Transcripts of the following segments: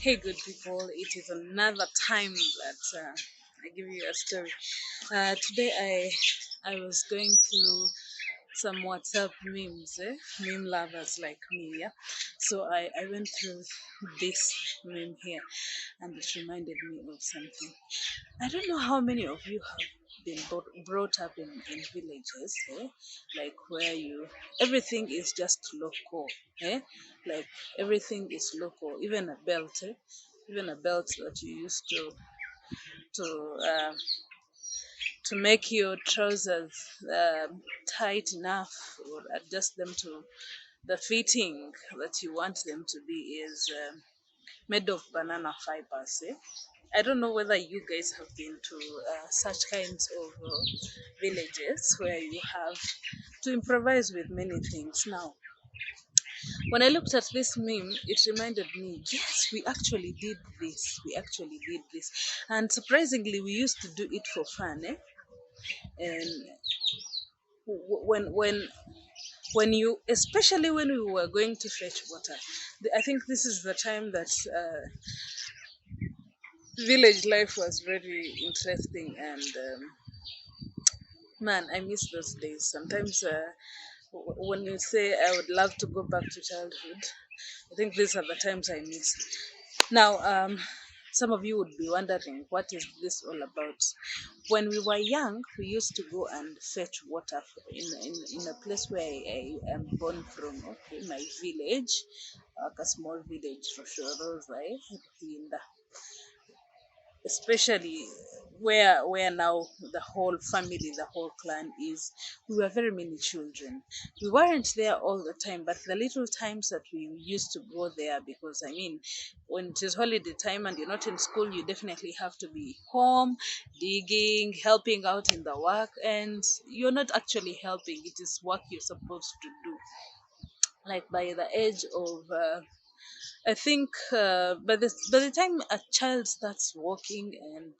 Hey, good people, it is another time that I give you a story. Today, I was going through some WhatsApp memes, meme lovers like me, yeah. So I went through this meme here, and it reminded me of something. I don't know how many of you have been brought up in villages, like where everything is just local, like everything is local, even a belt, even a belt that you used to uh, to make your trousers tight enough or adjust them to the fitting that you want them to be is made of banana fibers. I don't know whether you guys have been to such kinds of villages where you have to improvise with many things. Now, when I looked at this meme, it reminded me, yes, we actually did this. We actually did this. And surprisingly, we used to do it for fun. And when you, especially when we were going to fetch water, I think this is the time that village life was very interesting. And man, I miss those days. Sometimes when you say I would love to go back to childhood, I think these are the times I miss. Now, some of you would be wondering, what is this all about? When we were young, we used to go and fetch water in a place where I am born from, okay, my village, like a small village, Roshorosa, Linda, especially where now the whole family, the whole clan is. We were very many children. We weren't there all the time, but the little times that we used to go there, because I mean, when it is holiday time and you're not in school, you definitely have to be home digging, helping out in the work, and you're not actually helping, it is work you're supposed to do. Like by the age of I think by the time a child starts walking and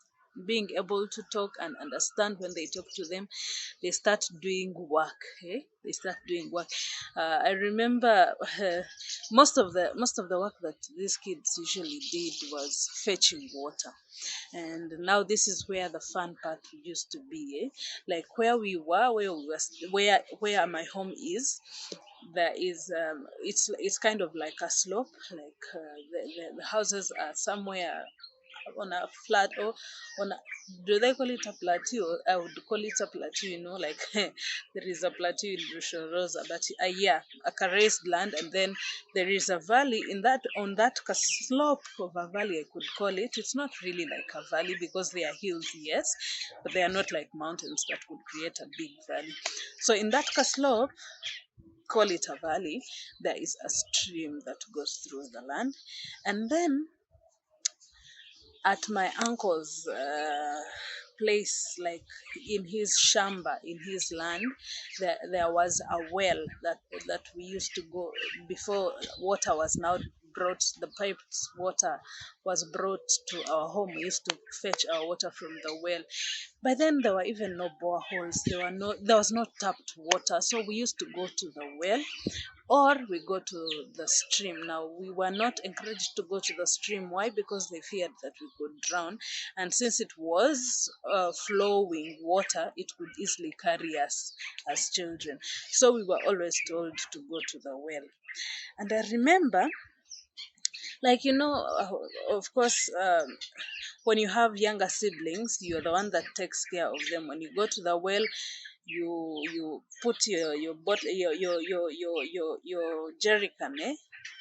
being able to talk and understand, when they talk to them, they start doing work. They start doing work. I remember most of the work that these kids usually did was fetching water. And now this is where the fun part used to be. Like where my home is, there is it's kind of like a slope, like the houses are somewhere on a flat, or on a, do they call it a plateau? I would call it a plateau, like there is a plateau in Rosa, but yeah, a raised land, and then there is a valley in that, on that slope of a valley, I could call it. It's not really like a valley because they are hills, yes, but they are not like mountains that would create a big valley. So in that slope, call it a valley, there is a stream that goes through the land. And then at my uncle's place, like in his shamba, in his land, there was a well that we used to go before water was now brought, the piped water was brought to our home. We used to fetch our water from the well. By then there were even no boreholes, there was no tapped water, so we used to go to the well, or we go to the stream. Now, we were not encouraged to go to the stream. Why? Because they feared that we could drown. And since it was flowing water, it could easily carry us as children. So we were always told to go to the well. And I remember, like, of course, when you have younger siblings, you're the one that takes care of them. When you go to the well, you put your bottle, your jerrycan,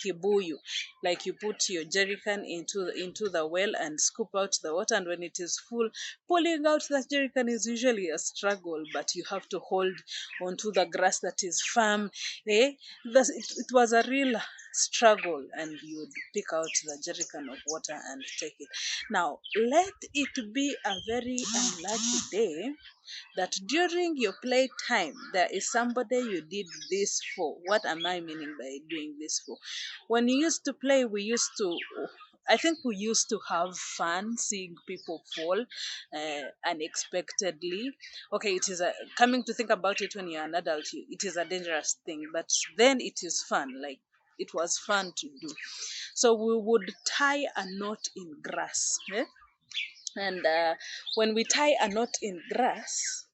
kibuyu, like you put your jerrycan into the well and scoop out the water, and when it is full, pulling out that jerrycan is usually a struggle, but you have to hold onto the grass that is firm. It was a real struggle, and you would pick out the jerrycan of water and take it. Now, let it be a very unlucky day that during your playtime there is somebody you did this for. What am I meaning by doing this for? When you used to play, I think we used to have fun seeing people fall unexpectedly. Okay, it is coming to think about it, when you're an adult, it is a dangerous thing, but then it is fun. Like, it was fun to do. So we would tie a knot in grass. Eh? And when we tie a knot in grass,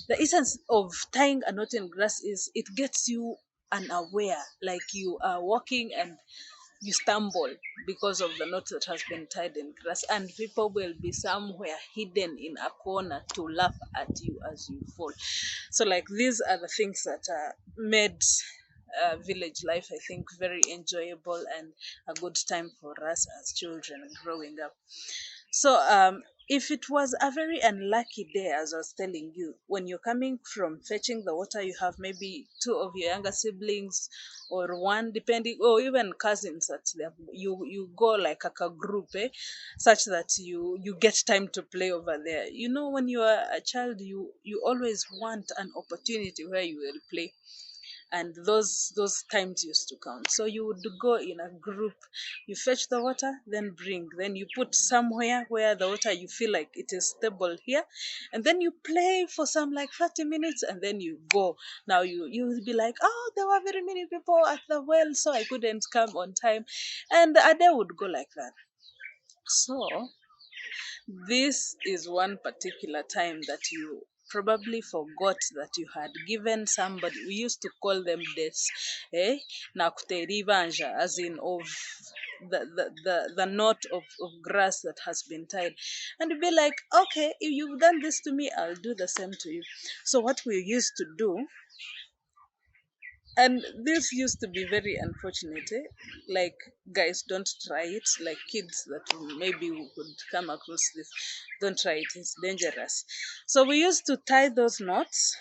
the essence of tying a knot in grass is it gets you unaware, like you are walking and you stumble because of the knot that has been tied in grass, and people will be somewhere hidden in a corner to laugh at you as you fall. So, like, these are the things that made village life, I think, very enjoyable and a good time for us as children growing up. So, if it was a very unlucky day, as I was telling you, when you're coming from fetching the water, you have maybe two of your younger siblings or one, depending, or even cousins that you go like a group, such that you get time to play over there. You know, when you are a child, you always want an opportunity where you will play, and those times used to count. So you would go in a group, you fetch the water, then bring, then you put somewhere where the water you feel like it is stable here, and then you play for some like 30 minutes, and then you go. Now you will be like, oh, there were very many people at the well, so I couldn't come on time, and a day would go like that. So this is one particular time that you probably forgot that you had given somebody. We used to call them deaths, eh? Na kuteribanja, as in of the knot of grass that has been tied. And you'd be like, okay, if you've done this to me, I'll do the same to you. So what we used to do, and this used to be very unfortunate, like, guys, don't try it. Like, kids that maybe would come across this, don't try it, it's dangerous. So we used to tie those knots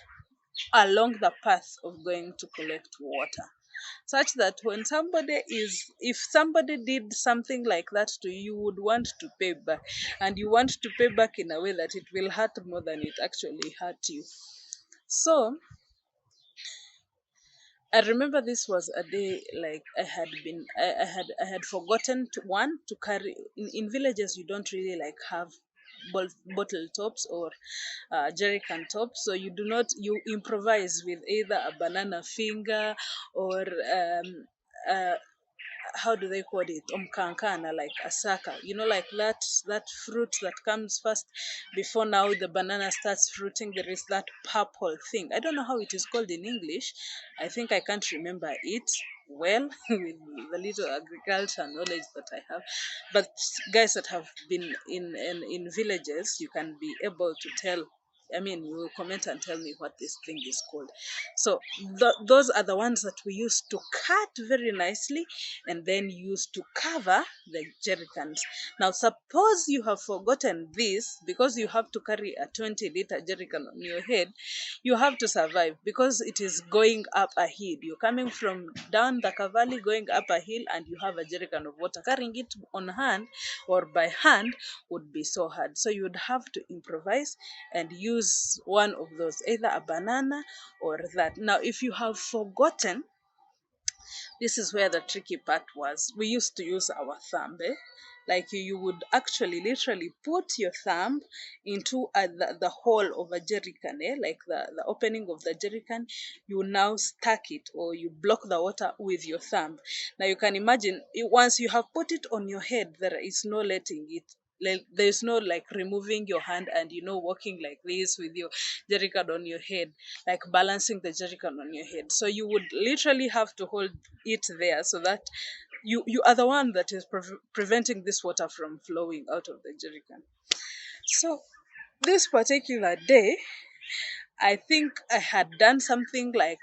along the path of going to collect water, such that when somebody is if somebody did something like that to you, you would want to pay back, and you want to pay back in a way that it will hurt more than it actually hurt you. So I remember this was a day, like, I had forgotten to carry. In villages, you don't really like have bottle tops or jerrycan tops, so you improvise with either a banana finger or uh, how do they call it, omkankana, like a sucker, like that fruit that comes first before now the banana starts fruiting. There is that purple thing, I don't know how it is called in English. I think I can't remember it well with the little agriculture knowledge that I have, but guys that have been in villages, you can be able to tell. I mean, you will comment and tell me what this thing is called. So those are the ones that we used to cut very nicely and then used to cover the jerry cans. Now, suppose you have forgotten this, because you have to carry a 20-liter jerry can on your head, you have to survive because it is going up a hill. You're coming from down the Cavalli, going up a hill, and you have a jerry can of water. Carrying it on hand or by hand would be so hard. So you would have to improvise and use one of those, either a banana or that. Now, if you have forgotten, this is where the tricky part was. We used to use our thumb, eh? Like, you would actually literally put your thumb into the hole of a jerry can, like the opening of the jerry can. You now stack it, or you block the water with your thumb. Now you can imagine, once you have put it on your head, there is no letting it. Like, there's no like removing your hand and walking like this with your jerry can on your head, like balancing the jerry can on your head. So you would literally have to hold it there, so that you are the one that is preventing this water from flowing out of the jerry can. So this particular day, I think I had done something like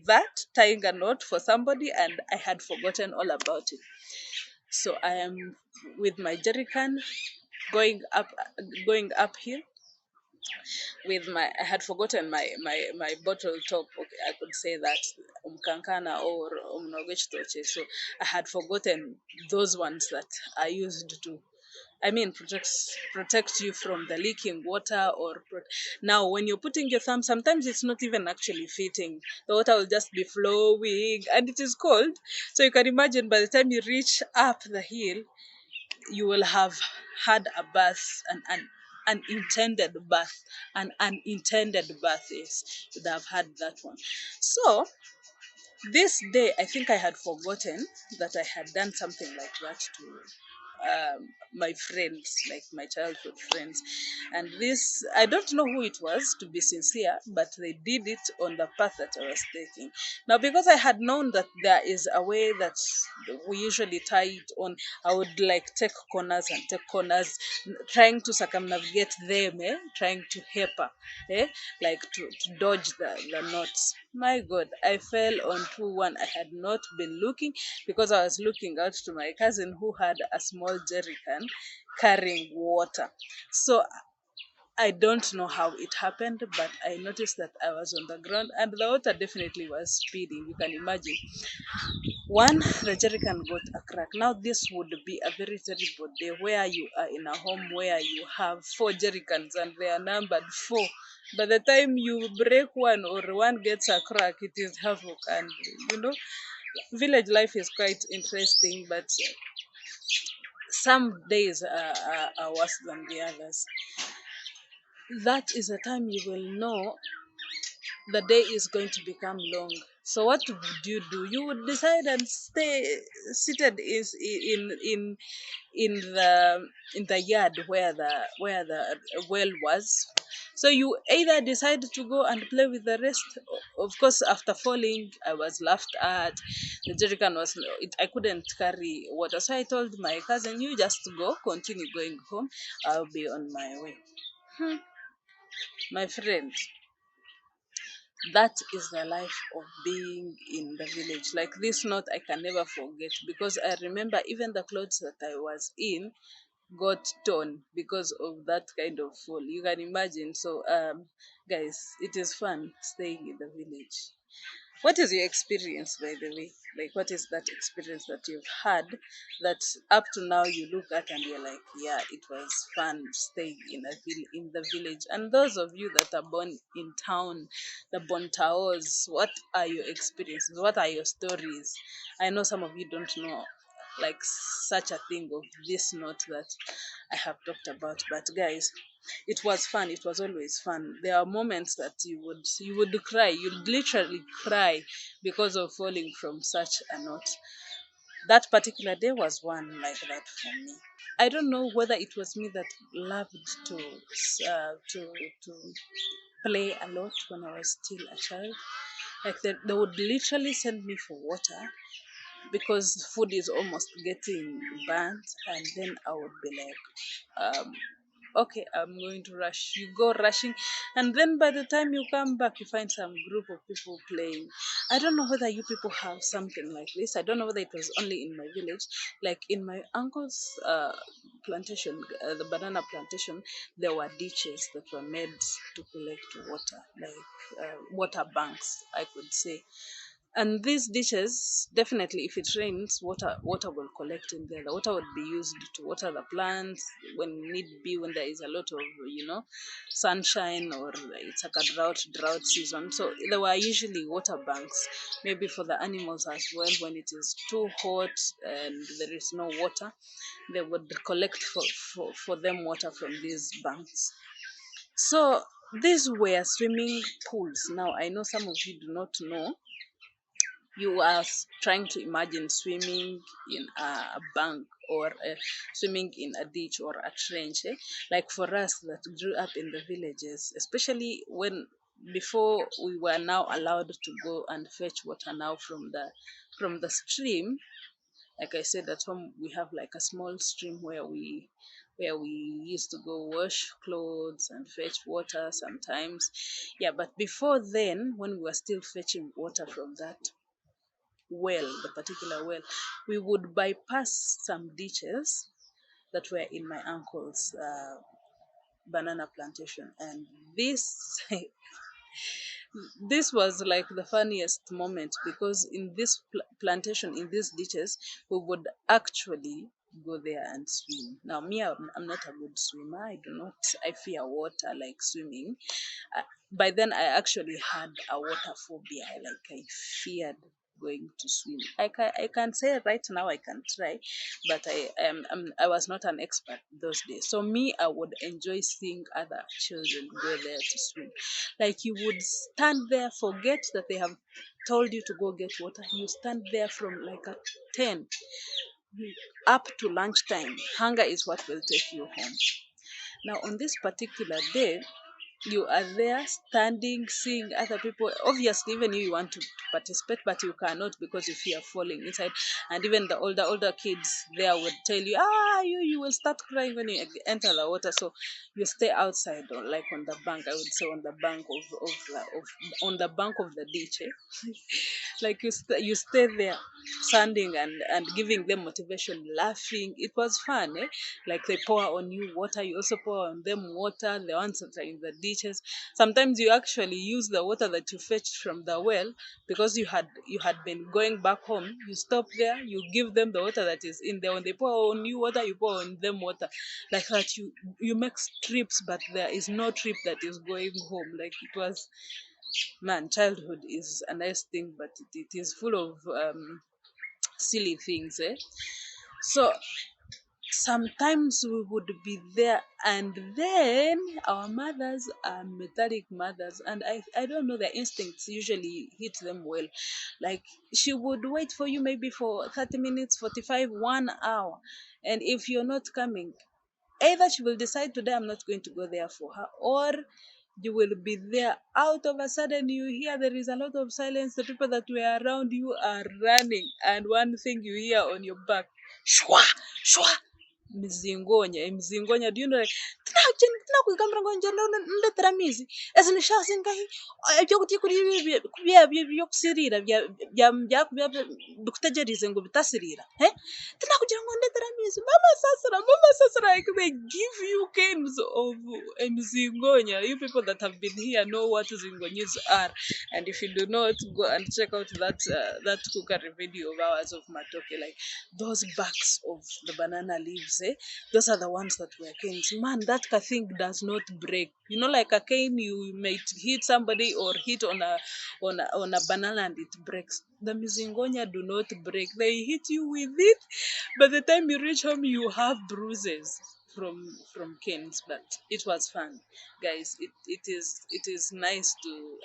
that, tying a knot for somebody, and I had forgotten all about it. So I am with my jerry can going uphill with my I had forgotten my bottle top. Okay, I could say that umkankana or umnogechtoche. So I had forgotten those ones that I used to, I mean, protect you from the leaking water. Now when you're putting your thumb, sometimes it's not even actually fitting. The water will just be flowing and it is cold. So you can imagine, by the time you reach up the hill, you will have had a bath, an unintended bath. An unintended bath is, you'd have had that one. So This day, I think I had forgotten that I had done something like that to my friends, like my childhood friends. And this, I don't know who it was, to be sincere, but they did it on the path that I was taking. Now, because I had known that there is a way that we usually tie it on, I would like take corners and take corners, trying to circumnavigate them, trying to help, like to dodge the knots. My God, I fell onto one. I had not been looking because I was looking out to my cousin who had a small jerrycan carrying water. So I don't know how it happened, but I noticed that I was on the ground and the water definitely was speeding. You can imagine. One, the jerrycan got a crack. Now, this would be a very terrible day where you are in a home where you have four jerrycans and they are numbered four. By the time you break one or one gets a crack, it is havoc. And you know, village life is quite interesting, but some days are worse than the others. That is the time you will know the day is going to become long. So what would you do? You would decide and stay seated is in the yard where the well was. So you either decide to go and play with the rest. Of course, after falling, I was laughed at. The jerrycan was I couldn't carry water, so I told my cousin, "You just go, continue going home. I'll be on my way." Hmm, my friend, that is the life of being in the village. Like this note, I can never forget because I remember even the clothes that I was in got torn because of that kind of fall. You can imagine. So, guys, it is fun staying in the village. What is your experience, by the way? Like, what is that experience that you've had that up to now you look at and you're like, yeah, it was fun staying in the village? And those of you that are born in town, the Bontaos, what are your experiences? What are your stories? I know some of you don't know like such a thing of this note that I have talked about, but guys, it was fun. It was always fun. There are moments that you would cry. You'd literally cry because of falling from such a note. That particular day was one like that for me. I don't know whether it was me that loved to play a lot when I was still a child. Like they would literally send me for water because food is almost getting burnt, and then I would be like, okay, I'm going to rush. You go rushing, and then by the time you come back, you find some group of people playing. I don't know whether you people have something like this. I don't know whether it was only in my village. Like in my uncle's plantation, the banana plantation, there were ditches that were made to collect water, like water banks, I could say. And these dishes, definitely, if it rains, water will collect in there. The water would be used to water the plants when need be, when there is a lot of sunshine or it's like a drought season. So there were usually water banks, maybe for the animals as well. When it is too hot and there is no water, they would collect for them water from these banks. So these were swimming pools. Now I know some of you do not know. You are trying to imagine swimming in a bank or swimming in a ditch or a trench, like for us that grew up in the villages, especially when before we were now allowed to go and fetch water now from the stream. Like I said, at home we have like a small stream where we used to go wash clothes and fetch water sometimes. Yeah, but before then, when we were still fetching water from that well, the particular well, we would bypass some ditches that were in my uncle's banana plantation. And this this was like the funniest moment because in this plantation, in these ditches, we would actually go there and swim. Now me, I'm not a good swimmer. I fear water like swimming. uh, by then I actually had a water phobia. Like I feared going to swim. I can say right now I can try, but I was not an expert those days. So me, I would enjoy seeing other children go there to swim. Like you would stand there, forget that they have told you to go get water. You stand there from like at 10 up to lunchtime. Hunger is what will take you home. Now on this particular day, you are there standing, seeing other people. Obviously, even you want to participate, but you cannot because you fear falling inside. And even the older kids there would tell you, you will start crying when you enter the water. So you stay outside, or like on the bank. I would say on the bank of on the bank of the ditch. Like you stay there standing and giving them motivation, laughing. It was fun, eh? Like they pour on you water, you also pour on them water, the ones that are in the ditches. Sometimes you actually use the water that you fetched from the well, because you had been going back home. You stop there, you give them the water that is in there. When they pour on you water, you pour on them water. Like that, you make trips, but there is no trip that is going home. Like it was, man, childhood is a nice thing, but it is full of silly things, eh? So sometimes we would be there, and then our mothers are metallic mothers, and I don't know, their instincts usually hit them well. Like she would wait for you maybe for 30 minutes, 45, 1 hour, and if you're not coming, either she will decide today I'm not going to go there for her, or you will be there. Out of a sudden, you hear there is a lot of silence. The people that were around you are running, and one thing you hear on your back, shwa, shwa, mzingonya. Do you know, like, tinakwigambira ngo nje ndetera mizi ezinishasingahi ebyokuti kuri byokusirira bikutegerize ngo bitasirira tinakugira ngo ndetera mizi mama sasira, like they give you cans of mzingonya. You people that have been here know what zingonyas are, and if you do not, go and check out that cookery video of ours of matoke. Like those bags of the banana leaves, those are the ones that were canes. Man, that thing does not break. You know, like a cane, you might hit somebody or hit on a banana and it breaks. The mizingonya do not break. They hit you with it. By the time you reach home, you have bruises from canes. But it was fun, guys. It is nice to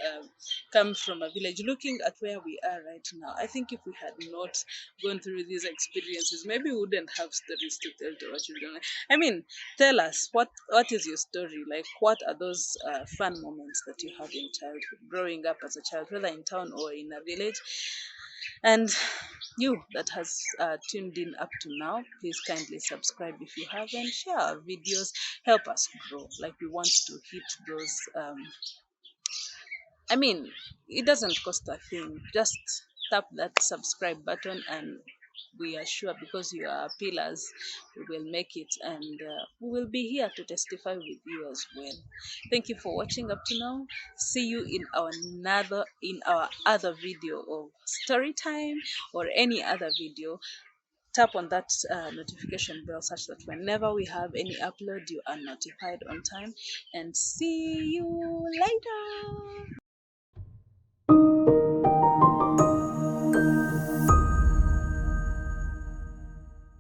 come from a village. Looking at where we are right now, I think if we had not gone through these experiences, maybe we wouldn't have stories to tell to our children. I mean, tell us, what is your story? Like, what are those fun moments that you had in childhood, growing up as a child, whether in town or in a village? And you that has tuned in up to now, please kindly subscribe if you haven't. Share our videos, help us grow. Like, we want to hit those I mean, it doesn't cost a thing. Just tap that subscribe button, and we are sure, because you are pillars, we will make it, and we will be here to testify with you as well. Thank you for watching up to now. See you in our other video of story time, or any other video. Tap on that notification bell, such that whenever we have any upload, you are notified on time. And see you later.